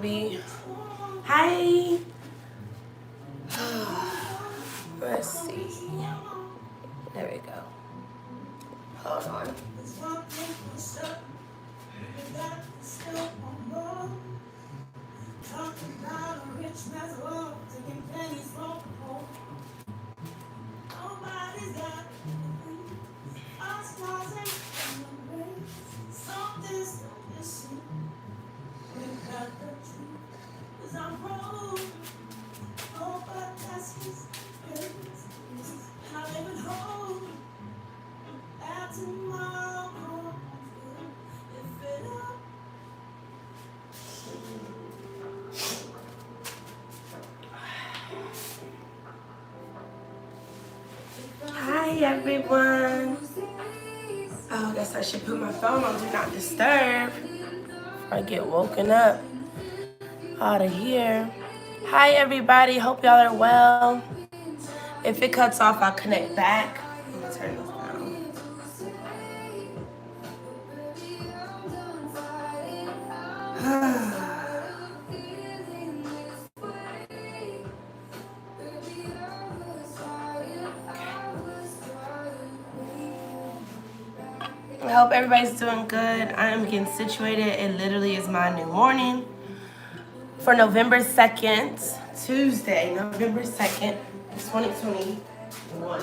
Hi. Let's see. There we go. Hold on. Hi everyone. Oh, I guess I should put my phone on Do Not Disturb before I get woken up out of here. Hi everybody. Hope y'all are well. If it cuts off, I'll connect back. I'm gonna turn this down. I hope everybody's doing good. I am getting situated. It literally is my new morning for November 2nd, Tuesday, November 2nd, 2021.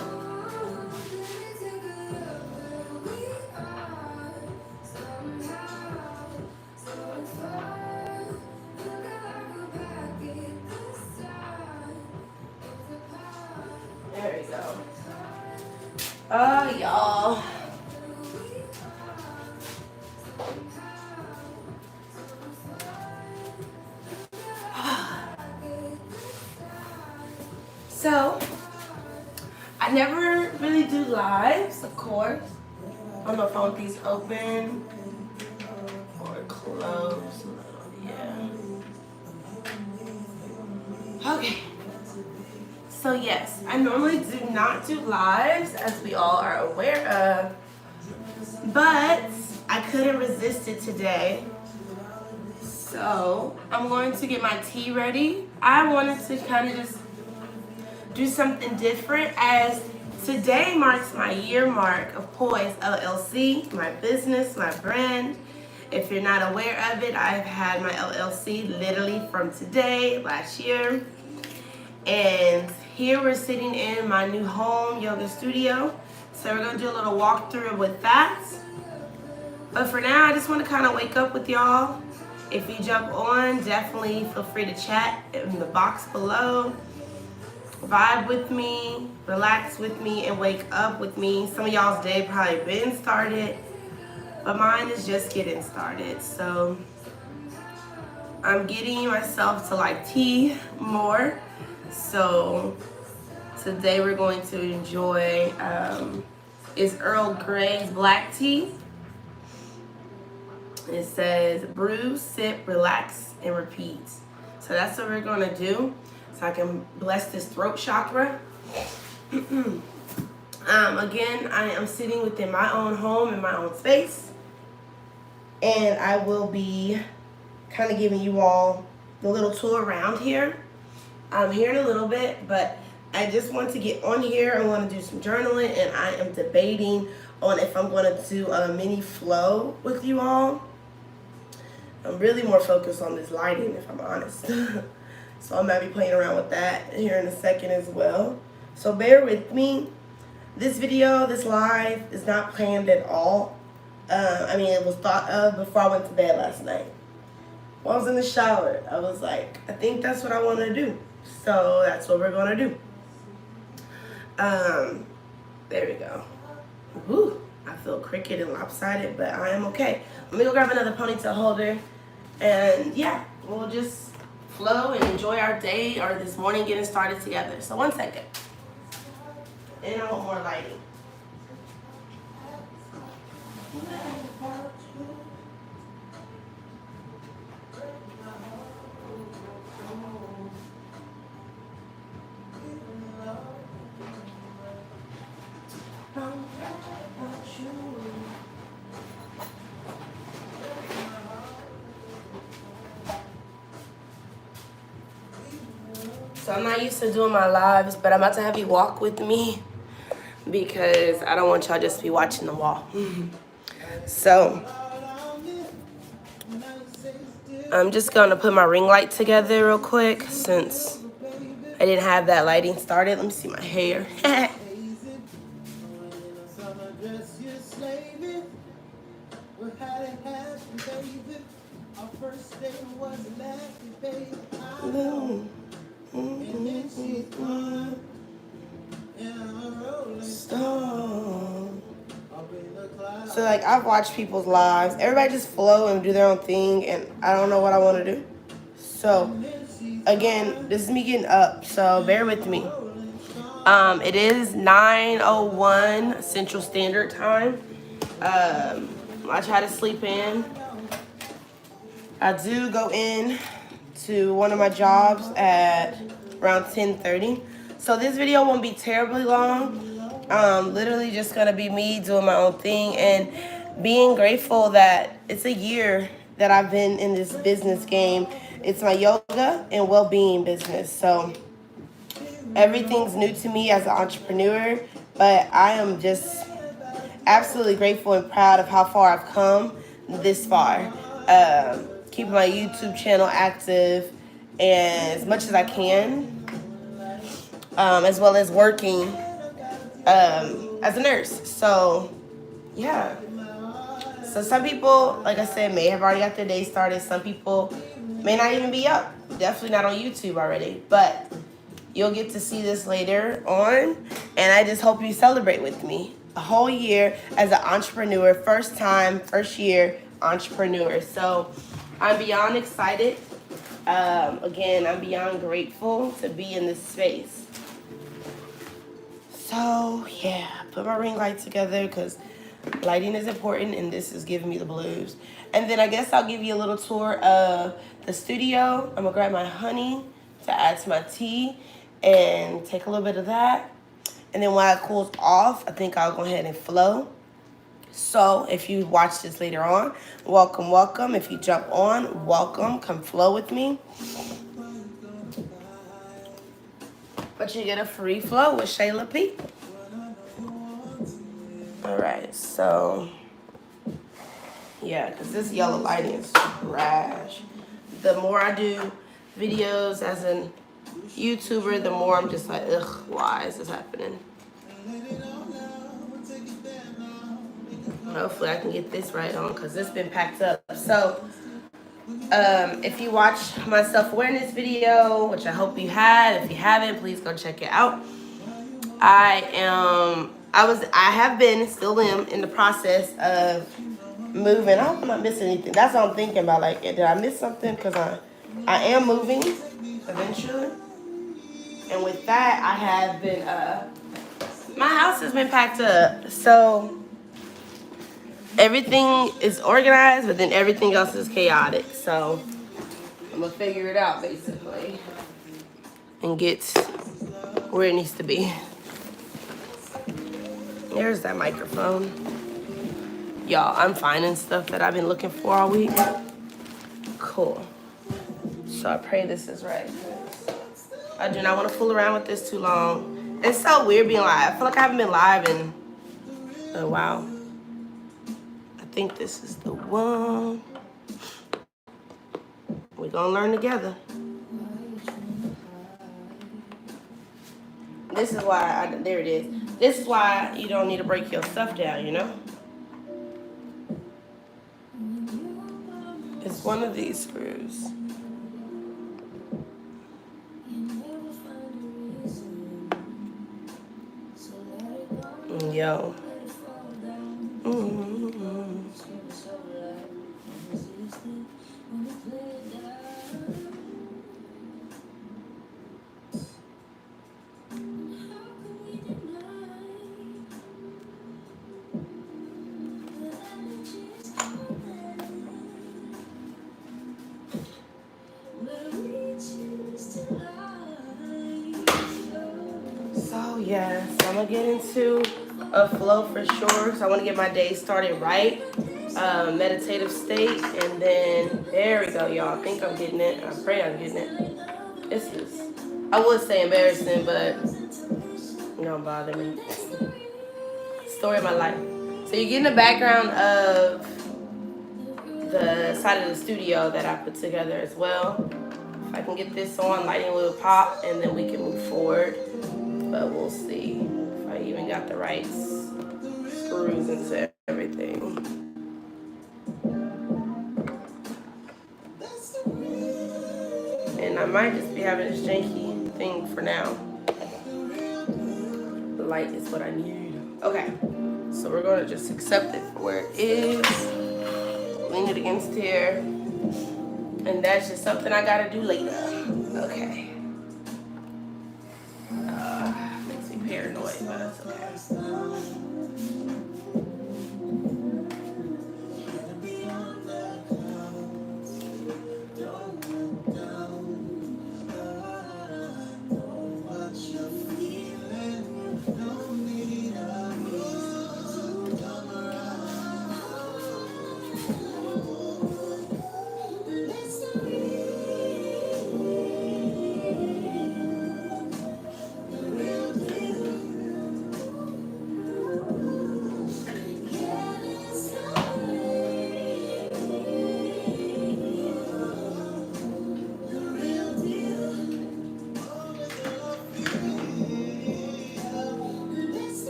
There we go. Oh, y'all. So, I never really do lives, of course. I don't know if I want these open or closed. Yeah. Okay. So yes, I normally do not do lives, as we all are aware of, but I couldn't resist it today. So I'm going to get my tea ready. I wanted to kind of just do something different, as today marks my year mark of P.O.I.S.E LLC, my business, my brand. If you're not aware of it, I've had my LLC literally from today, last year. And here we're sitting in my new home yoga studio. So we're gonna do a little walkthrough with that. But for now, I just want to kind of wake up with y'all. If you jump on, definitely feel free to chat in the box below. Vibe with me, relax with me, and wake up with me. Some of y'all's day probably been started, but mine is just getting started. So I'm getting myself to like tea more. So today we're going to enjoy is Earl Grey's black tea. It says brew, sip, relax, and repeat. So that's what we're gonna do, so I can bless this throat chakra. Again, I am sitting within my own home in my own space, and I will be kind of giving you all the little tour around here. I'm here in a little bit, but I just want to get on here. I want to do some journaling, and I am debating on if I'm going to do a mini flow with you all. I'm really more focused on this lighting, if I'm honest. So I might be playing around with that here in a second as well. So bear with me. This video, this live, is not planned at all. I mean, it was thought of before I went to bed last night. While I was in the shower, I was like, I think that's what I want to do. So that's what we're going to do. There we go. Woo, I feel crooked and lopsided, but I am okay. Let me go grab another ponytail holder. And yeah, we'll just flow and enjoy our day or this morning getting started together. So 1 second. And I want more lighting. So I'm not used to doing my lives, but I'm about to have you walk with me because I don't want y'all just to be watching the wall. So I'm just gonna put my ring light together real quick since I didn't have that lighting started. Let me see my hair. So like I've watched people's lives. Everybody just flow and do their own thing, and I don't know what I want to do. So again, this is me getting up, so bear with me. It is 9:01 Central Standard Time. I try to sleep in. I do go in to one of my jobs at around 10:30. So this video won't be terribly long. Literally just gonna be me doing my own thing and being grateful that it's a year that I've been in this business game. It's my yoga and well-being business. So everything's new to me as an entrepreneur, but I am just absolutely grateful and proud of how far I've come this far. Keeping my YouTube channel active and as much as I can, as well as working as a nurse. So, yeah. So some people, like I said, may have already got their day started. Some people may not even be up. Definitely not on YouTube already. But you'll get to see this later on. And I just hope you celebrate with me. A whole year as an entrepreneur. First time, first year entrepreneur. So I'm beyond excited. Again, I'm beyond grateful to be in this space. So, yeah, put my ring light together because lighting is important and this is giving me the blues. And then I guess I'll give you a little tour of the studio. I'm going to grab my honey to add to my tea and take a little bit of that. And then when it cools off, I think I'll go ahead and flow. So if you watch this later on, welcome, welcome. If you jump on, welcome. Come flow with me. But you get a free flow with Shayla P. All right, so yeah, because this yellow lighting is trash. The more I do videos as a YouTuber, the more I'm just like, ugh, why is this happening? Hopefully I can get this right on because it's been packed up. So if you watched my self-awareness video, which I hope you had, if you haven't, please go check it out. I have been, still am, in the process of moving. I hope I'm not missing anything. That's what I'm thinking about. Like, did I miss something? Because I am moving eventually. And with that, I have been, my house has been packed up. So everything is organized, but then everything else is chaotic. So I'm going to figure it out, basically, and get where it needs to be. There's that microphone. Y'all, I'm finding stuff that I've been looking for all week. Cool. So I pray this is right. I do not want to fool around with this too long. It's so weird being live. I feel like I haven't been live in a while. I think this is the one. We're going to learn together. This is why, there it is. This is why you don't need to break your stuff down, you know? It's one of these screws. Yo. So yes, I'm gonna get into a flow for sure. So I want to get my day started right, meditative state, and then there we go, y'all. I think I'm getting it. I pray I'm getting it. This is, I would say embarrassing, but don't bother me. Story of my life. So you get in the background of the side of the studio that I put together as well. If I can get this on, lighting will pop, and then we can move forward. But we'll see if I even got the right screws into everything. And I might just be having this janky thing for now. The light is what I need. Okay, so we're gonna just accept it for where it is. Lean it against here. And that's just something I gotta do later. Okay. Makes me paranoid, but that's okay.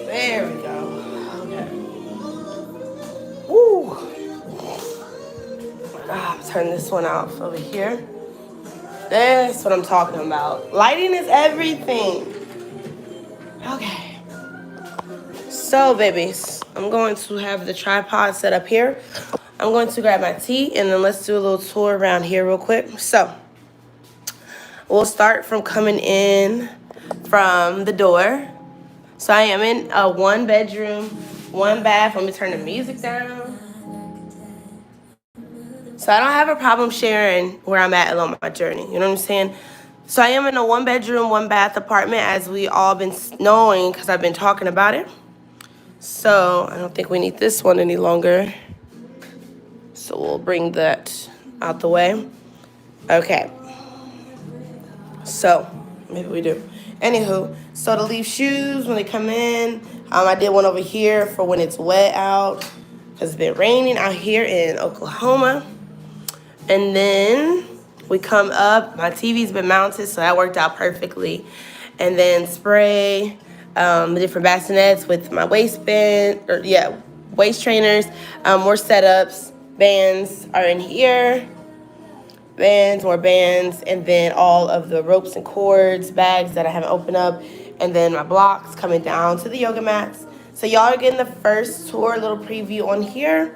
There we go. Okay. Woo. Turn this one off over here. That's what I'm talking about. Lighting is everything. Okay. So, babies, I'm going to have the tripod set up here. I'm going to grab my tea, and then let's do a little tour around here real quick. So, we'll start from coming in from the door. So I am in a 1-bedroom, 1 bath. Let me turn the music down. So I don't have a problem sharing where I'm at along my journey. You know what I'm saying? So I am in a 1-bedroom, 1 bath apartment, as we all been knowing because I've been talking about it. So I don't think we need this one any longer. So we'll bring that out the way. Okay. So maybe we do. Anywho, so to leave shoes when they come in. I did one over here for when it's wet out, because it's been raining out here in Oklahoma. And then we come up. My TV's been mounted, so that worked out perfectly. And then spray the different bassinets with my waistband, waist trainers. More setups. Bands are in here. More bands, and then all of the ropes and cords, bags that I haven't opened up, and then my blocks coming down to the yoga mats. So y'all are getting the first tour, a little preview on here.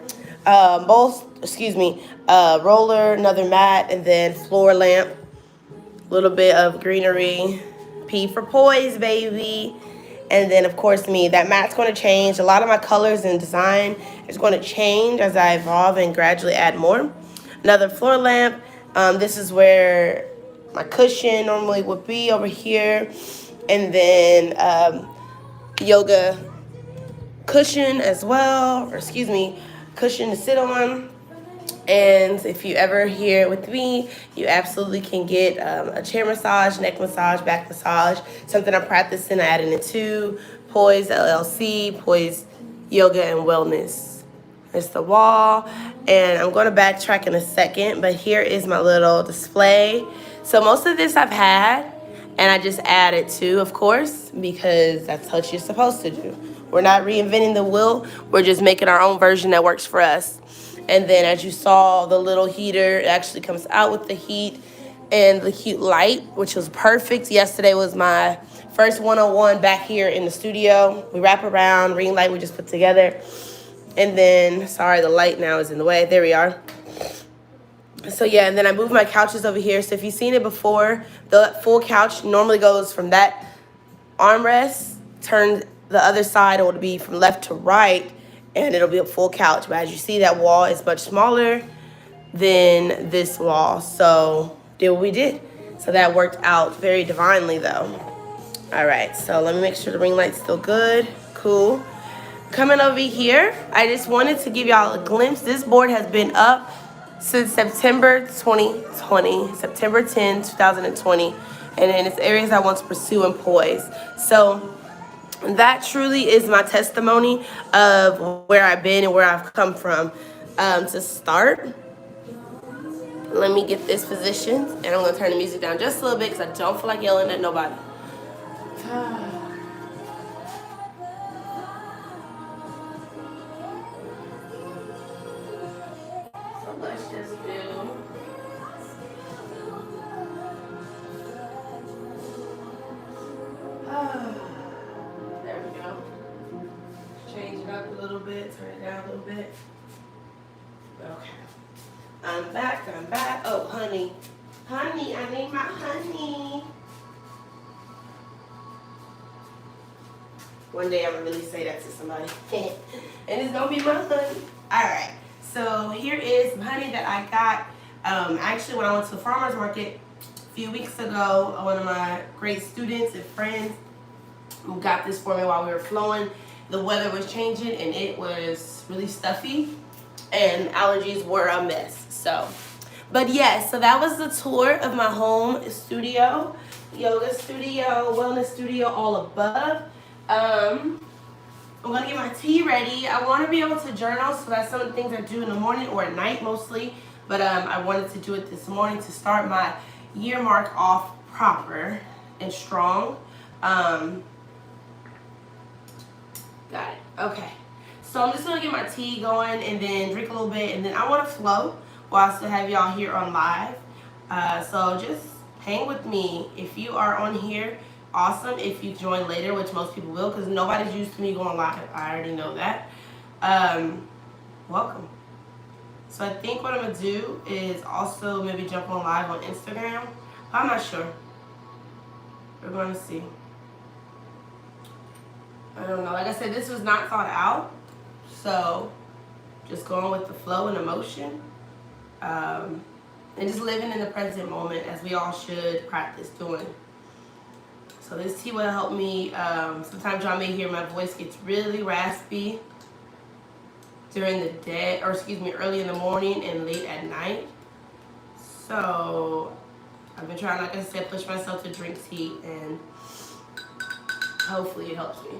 Roller, another mat, and then floor lamp. A little bit of greenery. P for P.O.I.S.E, baby. And then, of course, me. That mat's going to change. A lot of my colors and design is going to change as I evolve and gradually add more. Another floor lamp. This is where my cushion normally would be over here. And then yoga cushion as well. Cushion to sit on. And if you ever here with me, you absolutely can get a chair massage, neck massage, back massage. Something I'm practicing, adding it to P.O.I.S.E LLC, P.O.I.S.E Yoga and Wellness. It's the wall, and I'm going to backtrack in a second, but here is my little display. So most of this I've had, and I just added to, of course, because that's what you're supposed to do. We're not reinventing the wheel. We're just making our own version that works for us. And then as you saw, the little heater, it actually comes out with the heat and the cute light, which was perfect. Yesterday was my first one-on-one back here in the studio. We wrap around, ring light we just put together. And then, sorry, the light now is in the way. There we are. So yeah, and then I moved my couches over here. So if you've seen it before, the full couch normally goes from that armrest, turned the other side, it would be from left to right, and it'll be a full couch. But as you see, that wall is much smaller than this wall. So did what we did. So that worked out very divinely though. All right, so let me make sure the ring light's still good. Cool. Coming over here, I just wanted to give y'all a glimpse. This board has been up since September 2020, September 10, 2020, and then it's areas I want to pursue in Poise. So that truly is my testimony of where I've been and where I've come from. To start, let me get this positioned, and I'm gonna turn the music down just a little bit because I don't feel like yelling at nobody. So let's just do. There we go. Change it up a little bit, turn it down a little bit. Okay. I'm back, I'm back. Oh, honey. Honey, I need my honey. One day I'm gonna really say that to somebody. And it's gonna be my honey. Alright, so here is some honey that I got. Actually, when I went to the farmer's market a few weeks ago, one of my great students and friends who got this for me while we were flowing. The weather was changing and it was really stuffy and allergies were a mess. So, but yes, so that was the tour of my home studio, yoga studio, wellness studio, all above. I'm gonna get my tea ready. I want to be able to journal, so that's some of the things I do in the morning or at night mostly. But I wanted to do it this morning to start my year mark off proper and strong. Got it. Okay. So I'm just gonna get my tea going and then drink a little bit, and then I want to flow while I still have y'all here on live. So just hang with me. If you are on here, awesome. If you join later, which most people will, because nobody's used to me going live. I already know that. Welcome. So I think what I'm gonna do is also maybe jump on live on Instagram. I'm not sure. We're going to see. I don't know. Like I said, this was not thought out. So just going with the flow and emotion. And just living in the present moment, as we all should practice doing. So this tea will help me. Sometimes y'all may hear my voice gets really raspy during the day, or excuse me, early in the morning and late at night. So I've been trying, like I said, push myself to drink tea, and hopefully it helps me.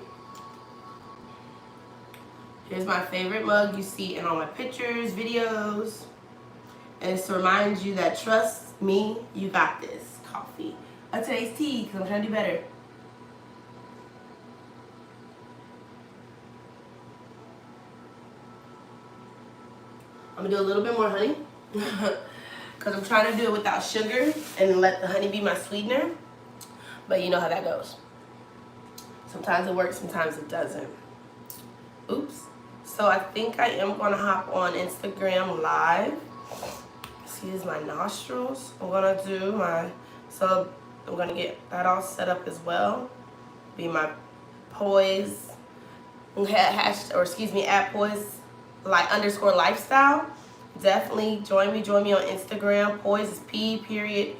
Here's my favorite mug you see in all my pictures, videos. And it's to remind you that, trust me, you got this. Coffee. Today's tea, because I'm trying to do better. I'm going to do a little bit more honey. Because I'm trying to do it without sugar and let the honey be my sweetener. But you know how that goes. Sometimes it works, sometimes it doesn't. Oops. So I think I am going to hop on Instagram live. Excuse my nostrils. I'm going to do my, so I'm going to get that all set up as well. Be my P.O.I.S.E, at P.O.I.S.E _ lifestyle. Definitely join me on Instagram. P.O.I.S.E is P.O.I.S.E,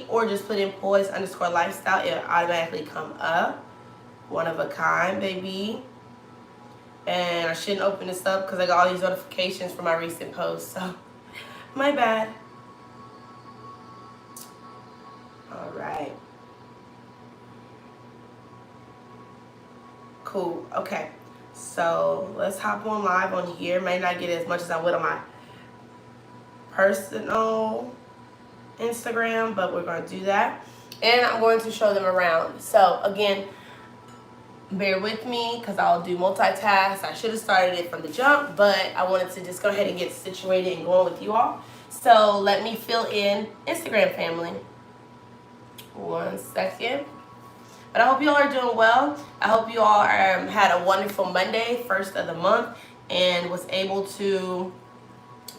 or just put in P.O.I.S.E _ lifestyle. It'll automatically come up. One of a kind, baby. And I shouldn't open this up because I got all these notifications from my recent posts. So, my bad. All right. Cool. Okay. So let's hop on live on here. May not get as much as I would on my personal Instagram, but we're going to do that. And I'm going to show them around. So again, bear with me because I'll do multitask. I should have started it from the jump, but I wanted to just go ahead and get situated and going with you all. So let me fill in Instagram family. 1 second. But I hope you all are doing well. I hope you all had a wonderful Monday, first of the month, and was able to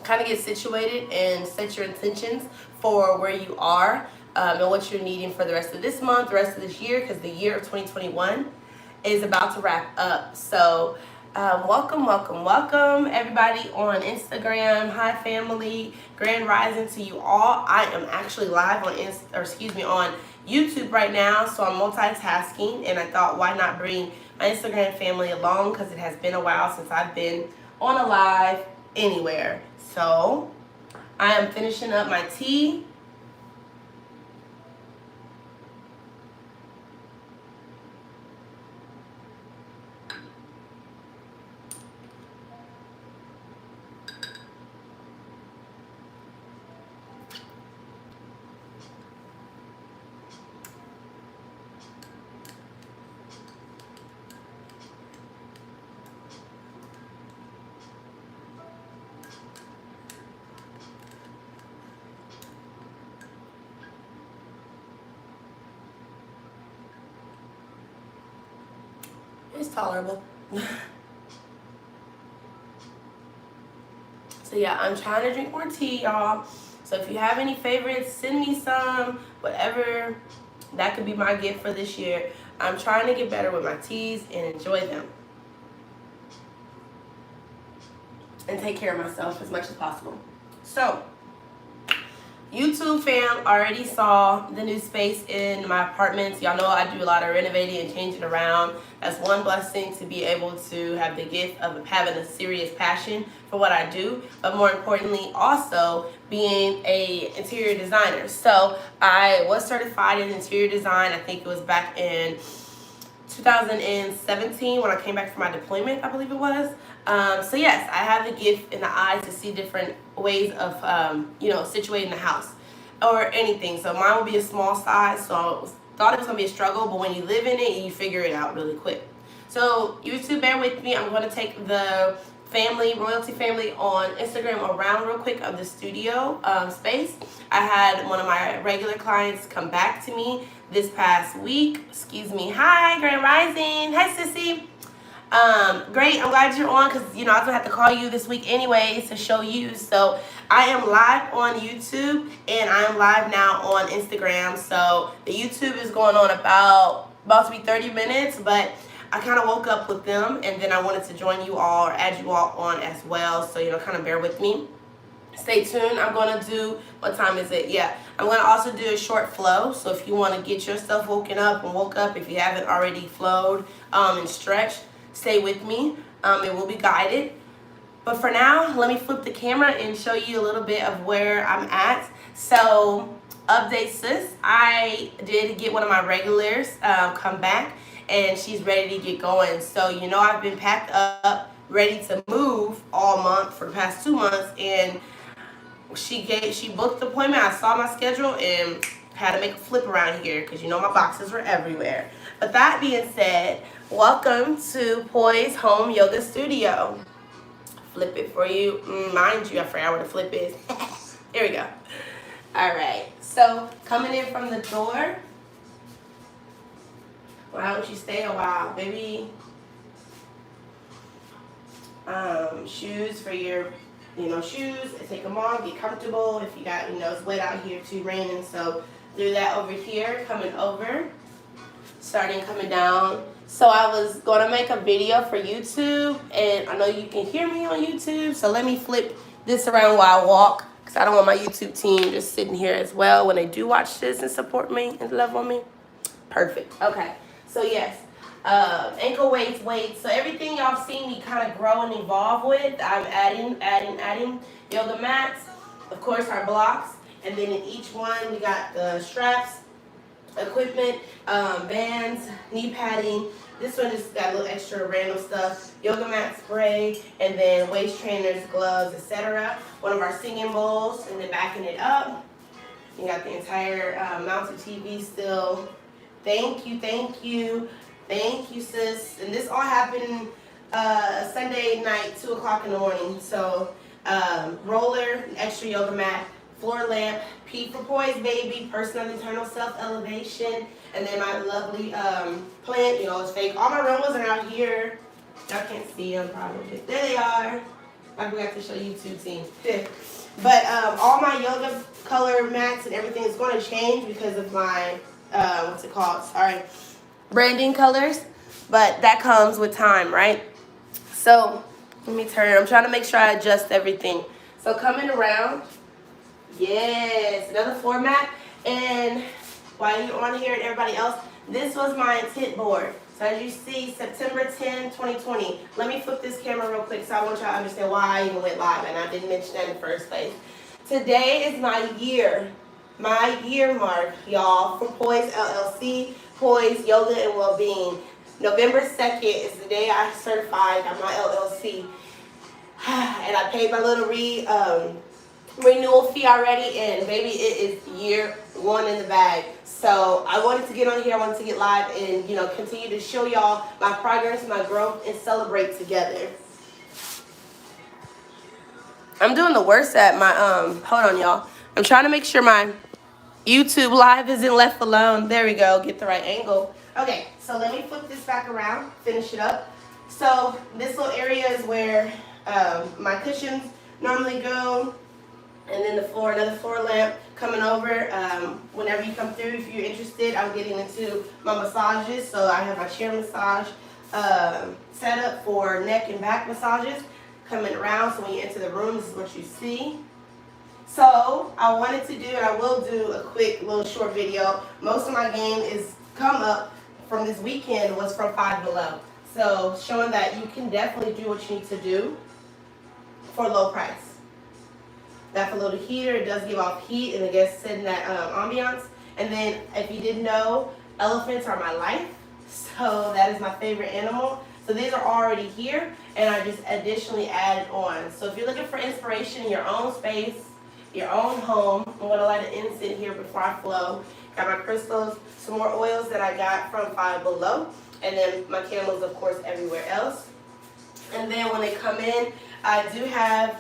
kind of get situated and set your intentions for where you are and what you're needing for the rest of this month, the rest of this year, because the year of 2021 is about to wrap up. So welcome everybody on Instagram. Hi family, grand rising to you all. I am actually live on on YouTube right now, so I'm multitasking, and I thought, why not bring my Instagram family along, because it has been a while since I've been on a live, anywhere. So I am finishing up my tea. It's tolerable. So yeah, I'm trying to drink more tea, y'all. So if you have any favorites, send me some, whatever. That could be my gift for this year. I'm trying to get better with my teas and enjoy them. And take care of myself as much as possible. So, YouTube fam already saw the new space in my apartments. Y'all know I do a lot of renovating and changing around. That's one blessing, to be able to have the gift of having a serious passion for what I do, but more importantly also being a interior designer. So I was certified in interior design. I think it was back in 2017 when I came back from my deployment, I believe it was. So yes, I have the gift in the eyes to see different ways of, situating the house or anything. So mine will be a small size, so I thought it was gonna be a struggle, but when you live in it, you figure it out really quick. So YouTube, bear with me. I'm gonna take the royalty family on Instagram around real quick of the studio space. I had one of my regular clients come back to me this past week. Excuse me. Hi, Grand Rising. Hi, Sissy. Great. I'm glad you're on, because I was gonna have to call you this week anyways to show you. So I am live on YouTube and I am live now on Instagram. So the YouTube is going on about to be 30 minutes, but I kind of woke up with them and then I wanted to join you all or add you all on as well. So kind of bear with me. Stay tuned. I'm going to do, what time is it? Yeah, I'm going to also do a short flow. So if you want to get yourself woke up, if you haven't already flowed and stretched, stay with me. It will be guided. But for now, let me flip the camera and show you a little bit of where I'm at. So, update sis, I did get one of my regulars come back and she's ready to get going. So, I've been packed up, ready to move all month for the past 2 months, and she booked the appointment. I saw my schedule and had to make a flip around here because my boxes were everywhere. But that being said, welcome to P.O.I.S.E Home Yoga Studio. Flip it for you. Mind you, I forgot where the flip is. Here we go. All right. So coming in from the door. Why don't you stay a while, baby? Shoes for your, shoes. Take them off. Get comfortable. If you got, it's wet out here too, raining. So do that over here. Coming over. Starting coming down. So I was going to make a video for YouTube, and I know you can hear me on YouTube. So let me flip this around while I walk, because I don't want my YouTube team just sitting here as well when they do watch this and support me and love on me. Perfect. Okay. So yes, ankle weights. So everything y'all seen me kind of grow and evolve with, I'm adding yoga mats, of course our blocks, and then in each one we got the straps, equipment, bands, knee padding. This one just got a little extra random stuff, yoga mat spray, and then waist trainers, gloves, etc. One of our singing bowls, and then backing it up, you got the entire mounted TV still. Thank you, sis. And this all happened Sunday night, 2 o'clock in the morning. So roller, extra yoga mat, floor lamp, P for poise, baby, personal internal self-elevation, and then my lovely plant, it's fake. All my Romas are out here. Y'all can't see them probably. There they are. I forgot to show YouTube team. But all my yoga color mats and everything is going to change because of my, branding colors. But that comes with time, right? So let me turn. I'm trying to make sure I adjust everything. So coming around. Yes, another format. And while you're on here and everybody else, this was my intent board. So as you see, September 10, 2020. Let me flip this camera real quick so I want y'all to understand why I even went live, and I didn't mention that in the first place. Today is my year mark, y'all, for P.O.I.S.E LLC, P.O.I.S.E Yoga and Wellbeing. November 2nd is the day I certified, got my LLC. And I paid my little renewal fee already, and baby, it is year one in the bag. So I wanted to get on here, I wanted to get live and, you know, continue to show y'all my progress, my growth, and celebrate together. I'm doing the worst at my, hold on y'all. I'm trying to make sure my YouTube live isn't left alone. There we go, get the right angle. Okay, so let me flip this back around, finish it up. So this little area is where my cushions normally go, and then the floor, another floor lamp coming over. Whenever you come through, if you're interested, I'm getting into my massages. So I have my chair massage set up for neck and back massages coming around. So when you enter the room, this is what you see. So I wanted to do, and I will do a quick little short video. Most of my game is come up from this weekend was from Five Below. So showing that you can definitely do what you need to do for a low price. That's a little heater. It does give off heat, and it gets set in that ambiance. And then, if you didn't know, elephants are my life. So that is my favorite animal. So these are already here, and I just additionally added on. So if you're looking for inspiration in your own space, your own home, I'm going to light an incense here before I flow. Got my crystals, some more oils that I got from Five Below, and then my candles, of course, everywhere else. And then when they come in, I do have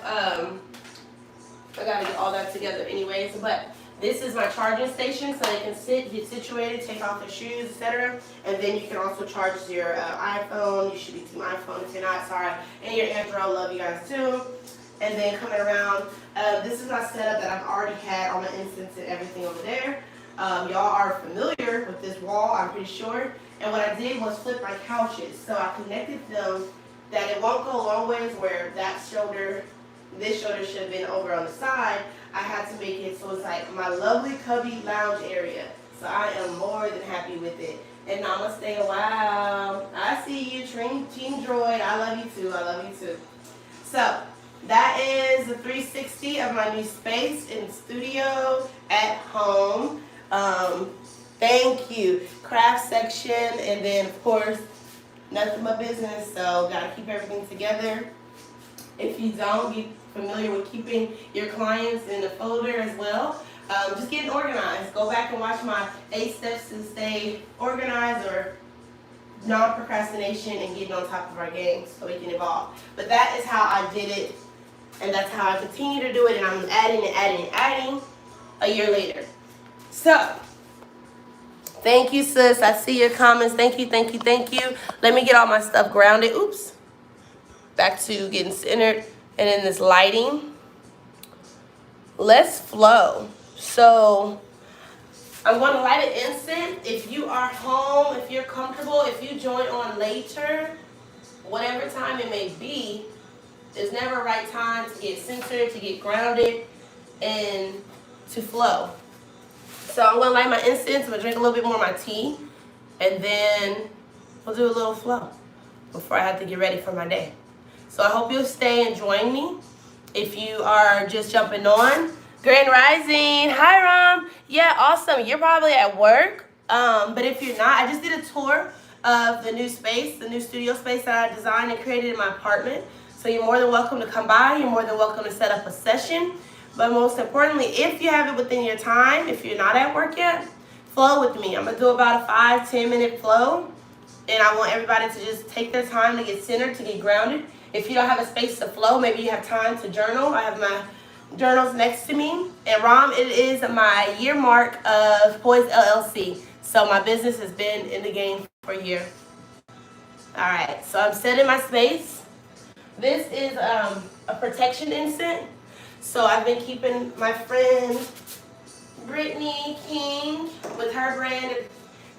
I gotta get all that together anyways, but this is my charging station, so they can sit, get situated, take off their shoes, etc. And then you can also charge your iPhone. You should be Team iPhone if you're not, sorry. And your Android, love you guys too. And then coming around, this is my setup that I've already had on my incense and everything over there. Y'all are familiar with this wall, I'm pretty sure. And what I did was flip my couches. So I connected them that it won't go long ways where that shoulder, this shoulder should have been over on the side. I had to make it so it's like my lovely cubby lounge area. So I am more than happy with it. And namaste, wow. I see you, Team Droid. I love you too. I love you too. So that is the 360 of my new space in studio at home. Thank you. Craft section, and then of course, nothing but business. So gotta keep everything together. If you don't, get familiar with keeping your clients in a folder as well. Just getting organized. Go back and watch my 8 steps to stay organized, or non-procrastination, and getting on top of our game so we can evolve. But that is how I did it, and that's how I continue to do it, and I'm adding and adding and adding a year later. So, thank you, sis. I see your comments. Thank you, thank you, thank you. Let me get all my stuff grounded. Oops. Back to getting centered and in this lighting. Let's flow. So I'm going to light an incense. If you are home, if you're comfortable, if you join on later, whatever time it may be, there's never a right time to get centered, to get grounded, and to flow. So I'm going to light my incense. I'm going to drink a little bit more of my tea, and then we'll do a little flow before I have to get ready for my day. So I hope you'll stay and join me. If you are just jumping on, Grand Rising. Hi, Rom. Yeah, awesome. You're probably at work. But if you're not, I just did a tour of the new space, the new studio space that I designed and created in my apartment. So you're more than welcome to come by. You're more than welcome to set up a session. But most importantly, if you have it within your time, if you're not at work yet, flow with me. I'm going to do about a 5-10 minute flow. And I want everybody to just take their time to get centered, to get grounded. If you don't have a space to flow, maybe you have time to journal. I have my journals next to me. And Rom, it is my year mark of P.O.I.S.E LLC. So my business has been in the game for a year. All right, so I'm setting my space. This is a protection incense. So I've been keeping my friend Brittany King with her brand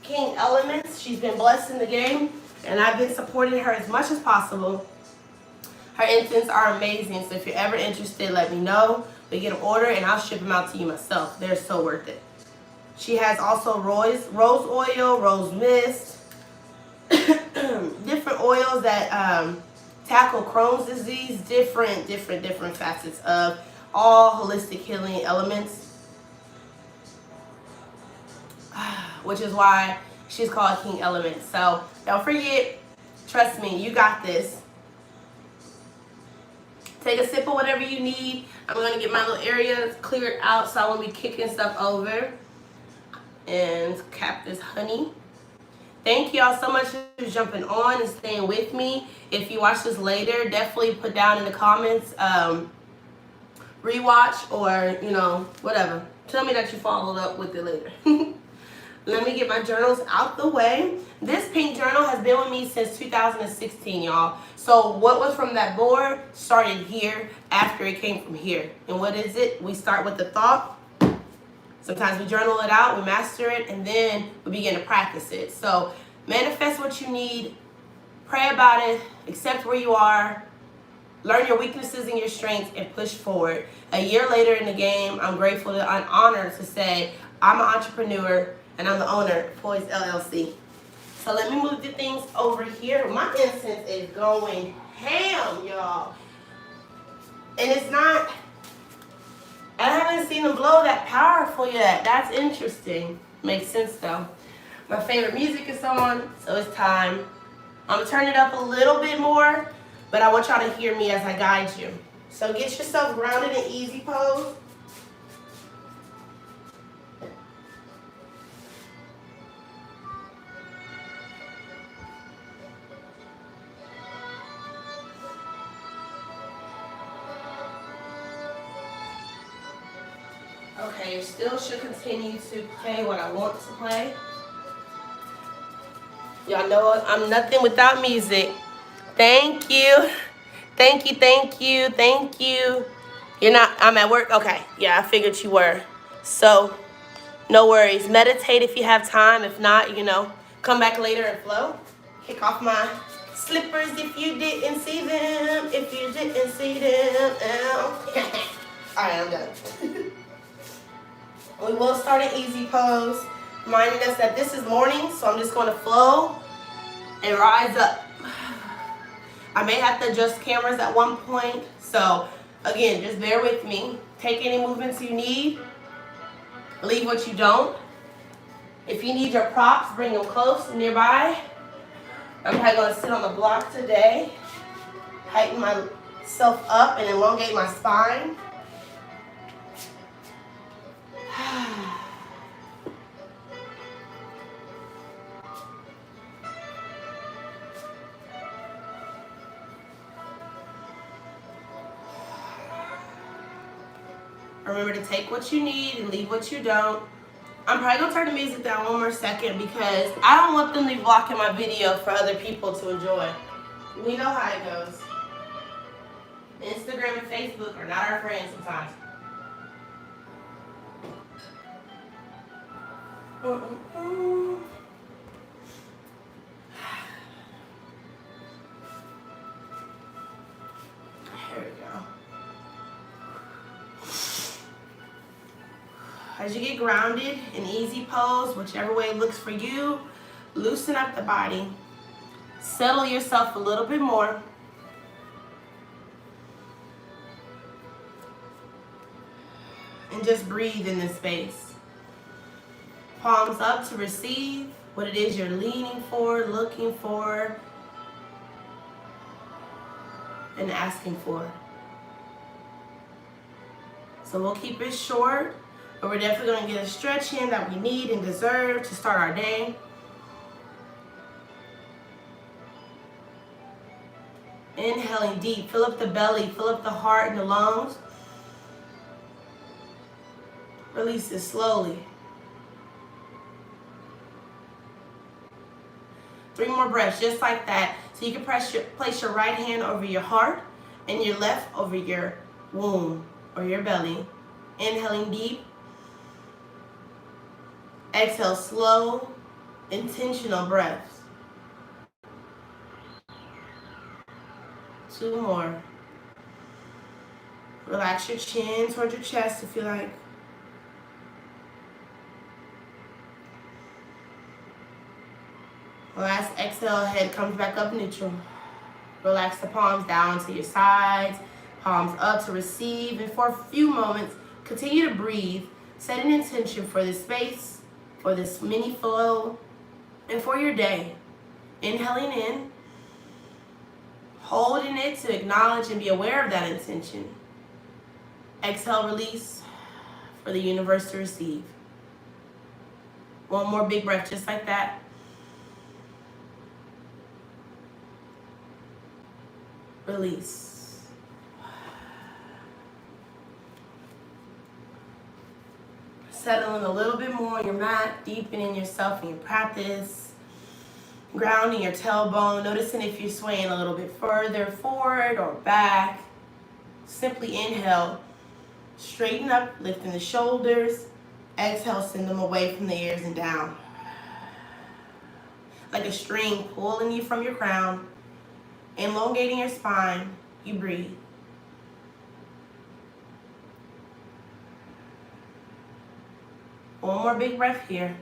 King Elements. She's been blessed in the game, and I've been supporting her as much as possible. Her incense are amazing, so if you're ever interested, let me know. We get an order, and I'll ship them out to you myself. They're so worth it. She has also rose oil, rose mist, different oils that tackle Crohn's disease, different facets of all holistic healing elements, which is why she's called King Element. So don't forget, trust me, you got this. Take a sip of whatever you need. I'm going to get my little area cleared out so I won't be kicking stuff over. And cap this honey. Thank y'all so much for jumping on and staying with me. If you watch this later, definitely put down in the comments rewatch or, you know, whatever. Tell me that you followed up with it later. Let me get my journals out the way. This pink journal has been with me since 2016, y'all. So what was from that board started here after it came from here. And what is it? We start with the thought. Sometimes we journal it out, we master it, and then we begin to practice it. So manifest what you need, pray about it, accept where you are, learn your weaknesses and your strengths, and push forward. A year later in the game, I'm grateful and honored to say I'm an entrepreneur and I'm the owner of P.O.I.S.E LLC. So let me move the things over here. My incense is going ham, y'all. And it's not, I haven't seen them blow that powerful yet. That's interesting. Makes sense though. My favorite music is on, so it's time. I'm gonna turn it up a little bit more, but I want y'all to hear me as I guide you. So get yourself grounded in easy pose. Okay, you still should continue to play what I want to play. Y'all know I'm nothing without music. Thank you. Thank you, thank you, thank you. You're not, I'm at work? Okay, yeah, I figured you were. So, no worries. Meditate if you have time. If not, you know, come back later and flow. Kick off my slippers if you didn't see them. If you didn't see them. All right, I'm done. We will start an easy pose, reminding us that this is morning, so I'm just going to flow and rise up. I may have to adjust cameras at one point, so again, just bear with me. Take any movements you need, leave what you don't. If you need your props, bring them close and nearby. I'm probably going to sit on the block today, tighten myself up and elongate my spine. Remember to take what you need and leave what you don't. I'm probably going to turn the music down one more second because I don't want them to be blocking my video for other people to enjoy. We know how it goes. Instagram and Facebook are not our friends sometimes. Here we go. As you get grounded in easy pose, whichever way it looks for you, loosen up the body. Settle yourself a little bit more. And just breathe in this space. Palms up to receive what it is you're leaning for, looking for, and asking for. So we'll keep it short, but we're definitely going to get a stretch in that we need and deserve to start our day. Inhaling deep, fill up the belly, fill up the heart and the lungs. Release it slowly. 3 more breaths, just like that. So you can place your right hand over your heart and your left over your womb or your belly. Inhaling deep. Exhale slow, intentional breaths. 2 more. Relax your chin towards your chest if you like. Last exhale, head comes back up neutral. Relax the palms down to your sides, palms up to receive. And for a few moments, continue to breathe. Set an intention for this space, for this mini flow, and for your day. Inhaling in, holding it to acknowledge and be aware of that intention. Exhale, release for the universe to receive. One more big breath, just like that. Release. Settling a little bit more on your mat, deepening yourself in your practice. Grounding your tailbone, noticing if you're swaying a little bit further forward or back. Simply inhale, straighten up, lifting the shoulders. Exhale, send them away from the ears and down. Like a string pulling you from your crown. Elongating your spine, you breathe. One more big breath here.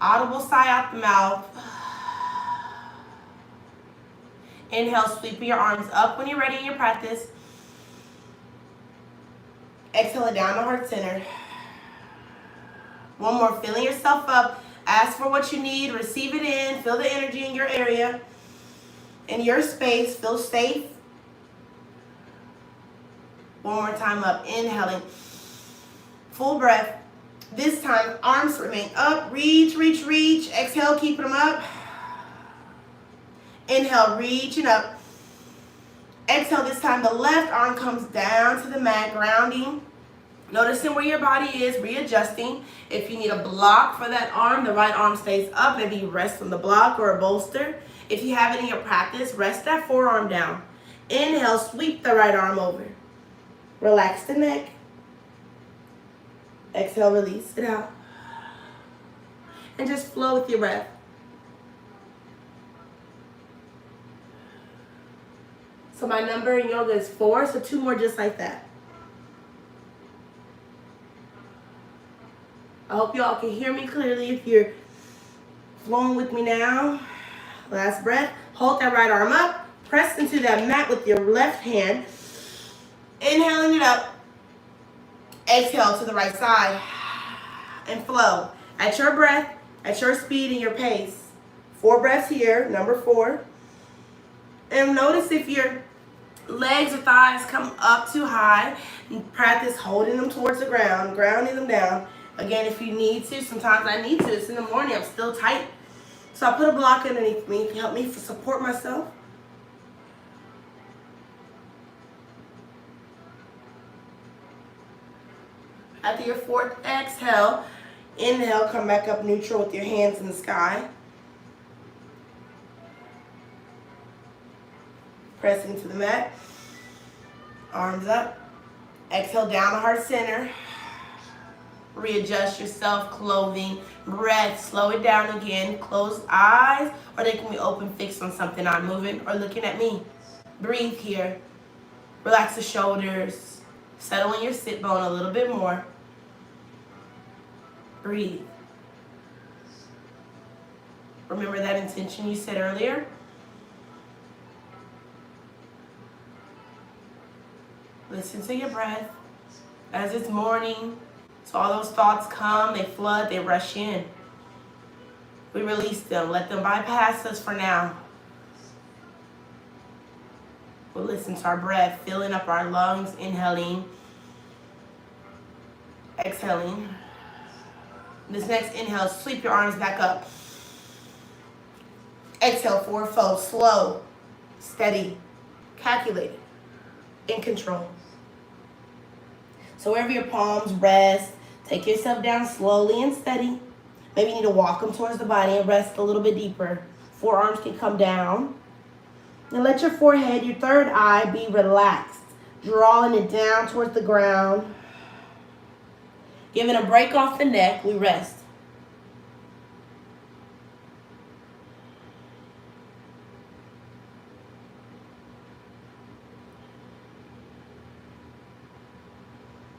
Audible sigh out the mouth. Inhale, sweeping your arms up when you're ready in your practice. Exhale it down to heart center. One more, filling yourself up. Ask for what you need, receive it in, feel the energy in your area, in your space, feel safe. One more time up, inhaling. Full breath. This time, arms remain up. Reach, reach, reach. Exhale, keeping them up. Inhale, reaching up. Exhale, this time the left arm comes down to the mat, grounding. Noticing where your body is, readjusting. If you need a block for that arm, the right arm stays up. Maybe you rest on the block or a bolster. If you have it in your practice, rest that forearm down. Inhale, sweep the right arm over. Relax the neck. Exhale, release it out. And just flow with your breath. So my number in yoga is 4, so 2 more just like that. I hope you all can hear me clearly if you're flowing with me now. Last breath. Hold that right arm up. Press into that mat with your left hand. Inhaling it up. Exhale to the right side. And flow. At your breath, at your speed and your pace. 4 breaths here, number 4. And notice if your legs or thighs come up too high. Practice holding them towards the ground, grounding them down. Again, if you need to, sometimes I need to. It's in the morning, I'm still tight. So I put a block underneath me to help me support myself. After your 4th exhale, inhale, come back up neutral with your hands in the sky. Pressing to the mat. Arms up. Exhale down to heart center. Readjust yourself, clothing, breath, slow it down again. Close eyes, or they can be open, fixed on something, not moving or looking at me. Breathe here. Relax the shoulders. Settle in your sit bone a little bit more. Breathe. Remember that intention you said earlier? Listen to your breath. As it's morning, so all those thoughts come, they flood, they rush in. We release them. Let them bypass us for now. We'll listen to our breath, filling up our lungs, inhaling, exhaling. This next inhale, sweep your arms back up. Exhale, forward fold, slow, steady, calculated, in control. So wherever your palms rest, take yourself down slowly and steady. Maybe you need to walk them towards the body and rest a little bit deeper. Forearms can come down. And let your forehead, your third eye, be relaxed. Drawing it down towards the ground. Giving a break off the neck, we rest.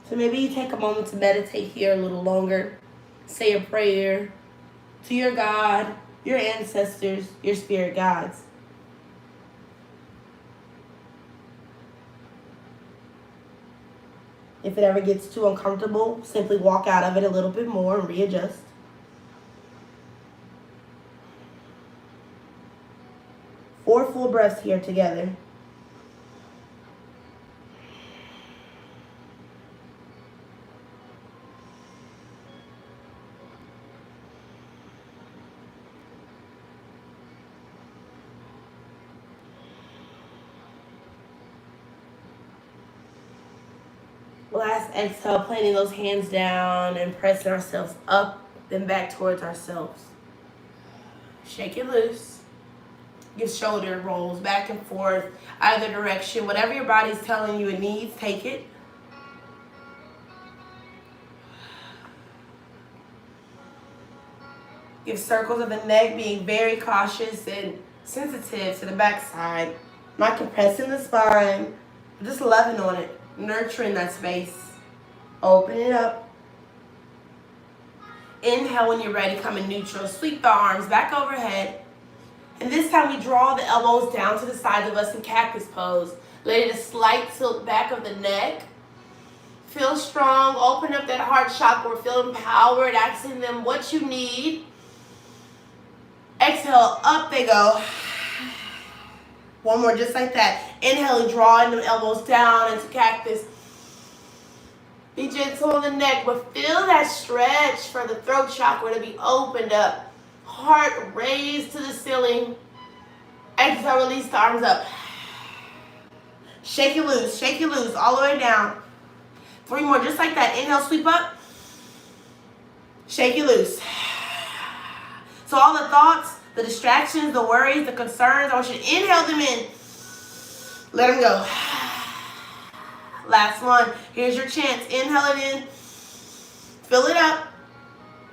So maybe you take a moment to meditate here a little longer. Say a prayer to your God, your ancestors, your spirit guides. If it ever gets too uncomfortable, simply walk out of it a little bit more and readjust. Four full breaths here together. Last exhale, planting those hands down and pressing ourselves up and back towards ourselves. Shake it loose. Give shoulder rolls back and forth, either direction. Whatever your body's telling you it needs, take it. Give circles of the neck, being very cautious and sensitive to the backside. Not compressing the spine, just loving on it, nurturing that space. Open it up. Inhale when you're ready, come in neutral. Sweep the arms back overhead. And this time we draw the elbows down to the sides of us in cactus pose. Let it a slight tilt back of the neck. Feel strong. Open up that heart chakra. Feel empowered. Asking them what you need. Exhale, up they go. One more, just like that. Inhaling, drawing the elbows down into cactus. Be gentle on the neck, but feel that stretch for the throat chakra to be opened up. Heart raised to the ceiling. Exhale, release the arms up. Shake it loose, all the way down. 3 more, just like that. Inhale, sweep up. Shake it loose. So all the thoughts, the distractions, the worries, the concerns, I want you to inhale them in. Let them go. Last one. Here's your chance. Inhale it in. Fill it up.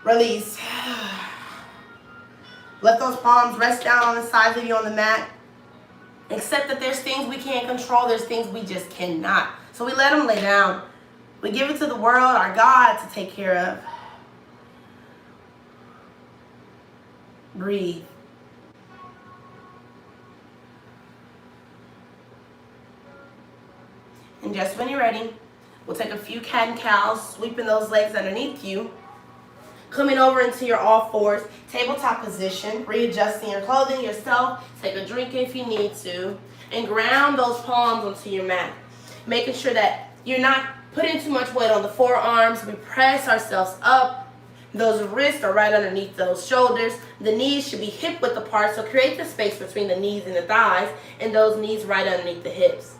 Release. Let those palms rest down on the sides of you on the mat. Accept that there's things we can't control. There's things we just cannot. So we let them lay down. We give it to the world, our God, to take care of. Breathe. And just when you're ready, we'll take a few cat and cows, sweeping those legs underneath you. Coming over into your all fours, tabletop position, readjusting your clothing yourself. Take a drink if you need to. And ground those palms onto your mat. Making sure that you're not putting too much weight on the forearms. We press ourselves up. Those wrists are right underneath those shoulders. The knees should be hip width apart, so create the space between the knees and the thighs, and those knees right underneath the hips.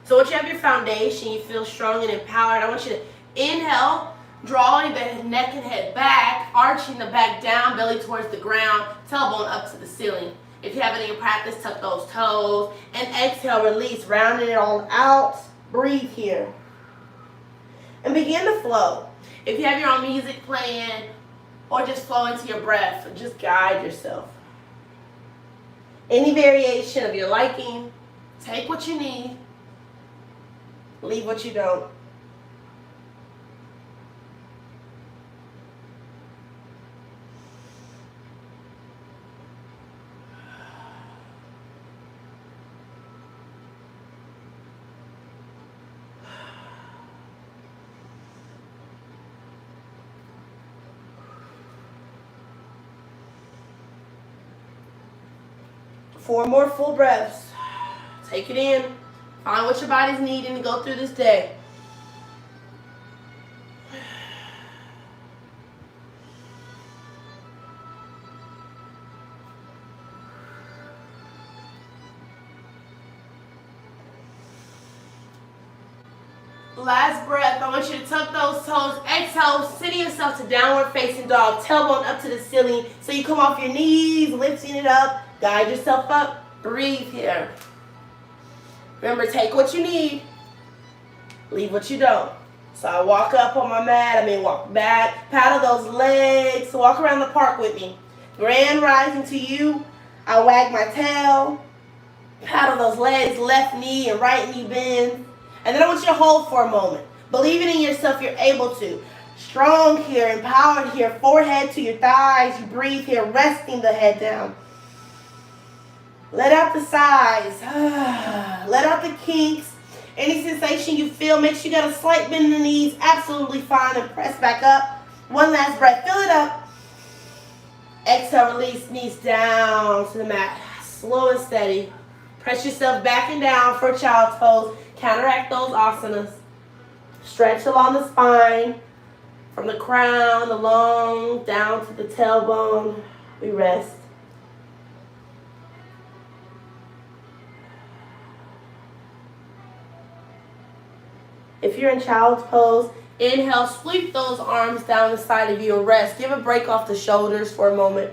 So once you have your foundation, you feel strong and empowered, I want you to inhale, drawing the neck and head back, arching the back down, belly towards the ground, tailbone up to the ceiling. If you have it in your practice, tuck those toes, and exhale, release, rounding it all out. Breathe here. And begin to flow. If you have your own music playing, or just flow into your breath, just guide yourself. Any variation of your liking, take what you need, leave what you don't. Four more full breaths. Take it in. Find what your body's needing to go through this day. Last breath. I want you to tuck those toes. Exhale, sending yourself to downward facing dog. Tailbone up to the ceiling. So you come off your knees, lifting it up. Guide yourself up. Breathe here. Remember, take what you need. Leave what you don't. So I walk up on my mat. Walk back. Paddle those legs. Walk around the park with me. Grand rising to you. I wag my tail. Paddle those legs. Left knee and right knee bend. And then I want you to hold for a moment. Believing in yourself, you're able to. Strong here, empowered here, forehead to your thighs. You breathe here, resting the head down. Let out the sighs. Let out the kinks. Any sensation you feel, make sure you got a slight bend in the knees. Absolutely fine. And press back up. One last breath. Fill it up. Exhale, release, knees down to the mat. Slow and steady. Press yourself back and down for child's pose. Counteract those asanas. Stretch along the spine. From the crown, the lung, down to the tailbone. We rest. If you're in child's pose, inhale, sweep those arms down the side of you and rest. Give a break off the shoulders for a moment.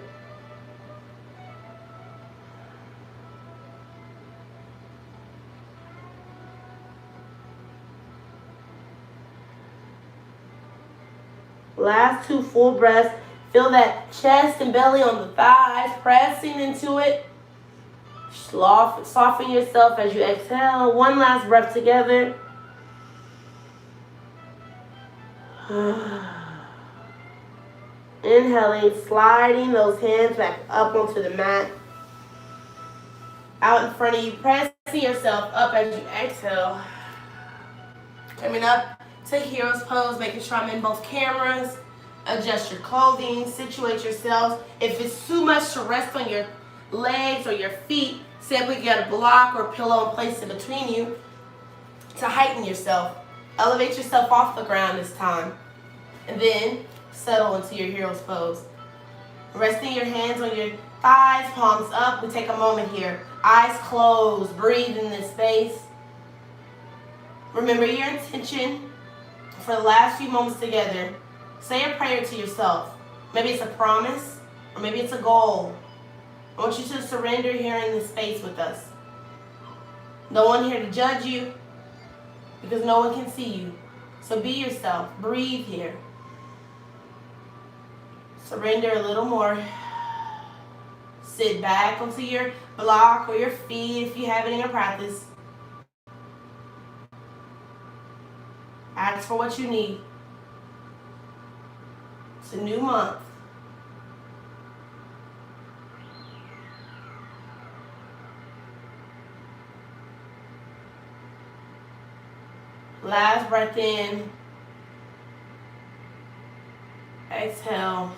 Last 2 full breaths. Feel that chest and belly on the thighs, pressing into it. Soften yourself as you exhale. One last breath together. Inhaling, sliding those hands back up onto the mat. Out in front of you, pressing yourself up as you exhale. Coming up to hero's pose, making sure I'm in both cameras. Adjust your clothing, situate yourselves. If it's too much to rest on your legs or your feet, simply get a block or pillow and place it between you to heighten yourself. Elevate yourself off the ground this time. And then settle into your hero's pose. Resting your hands on your thighs, palms up. We take a moment here. Eyes closed. Breathe in this space. Remember your intention for the last few moments together. Say a prayer to yourself. Maybe it's a promise or maybe it's a goal. I want you to surrender here in this space with us. No one here to judge you because no one can see you. So be yourself. Breathe here. Surrender a little more. Sit back onto your block or your feet if you have it in your practice. Ask for what you need. It's a new month. Last breath in. Exhale.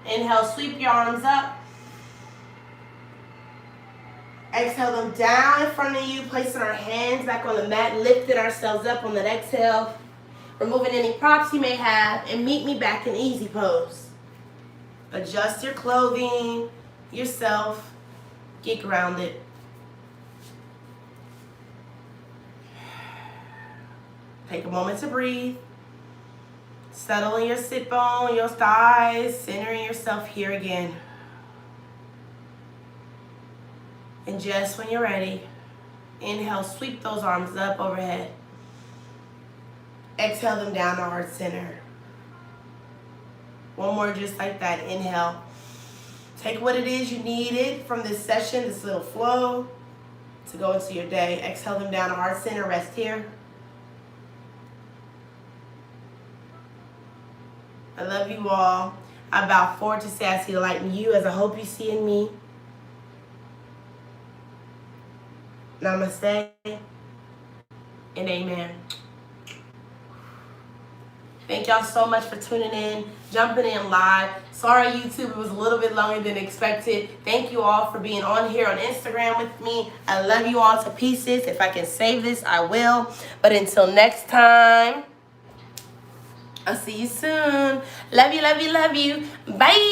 Inhale, sweep your arms up. Exhale them down in front of you, placing our hands back on the mat, lifting ourselves up on that exhale. Removing any props you may have, and meet me back in easy pose. Adjust your clothing, yourself, get grounded. Take a moment to breathe. Settle in your sit bone, your thighs, centering yourself here again. And just when you're ready, inhale, sweep those arms up overhead. Exhale them down to heart center. One more just like that. Inhale. Take what it is you needed from this session, this little flow, to go into your day. Exhale them down to heart center. Rest here. I love you all. I bow forward to say I see the light in you as I hope you see in me. Namaste and amen. Thank y'all so much for tuning in, jumping in live. Sorry, YouTube, it was a little bit longer than expected. Thank you all for being on here on Instagram with me. I love you all to pieces. If I can save this, I will. But until next time, I'll see you soon. Love you, love you, love you. Bye.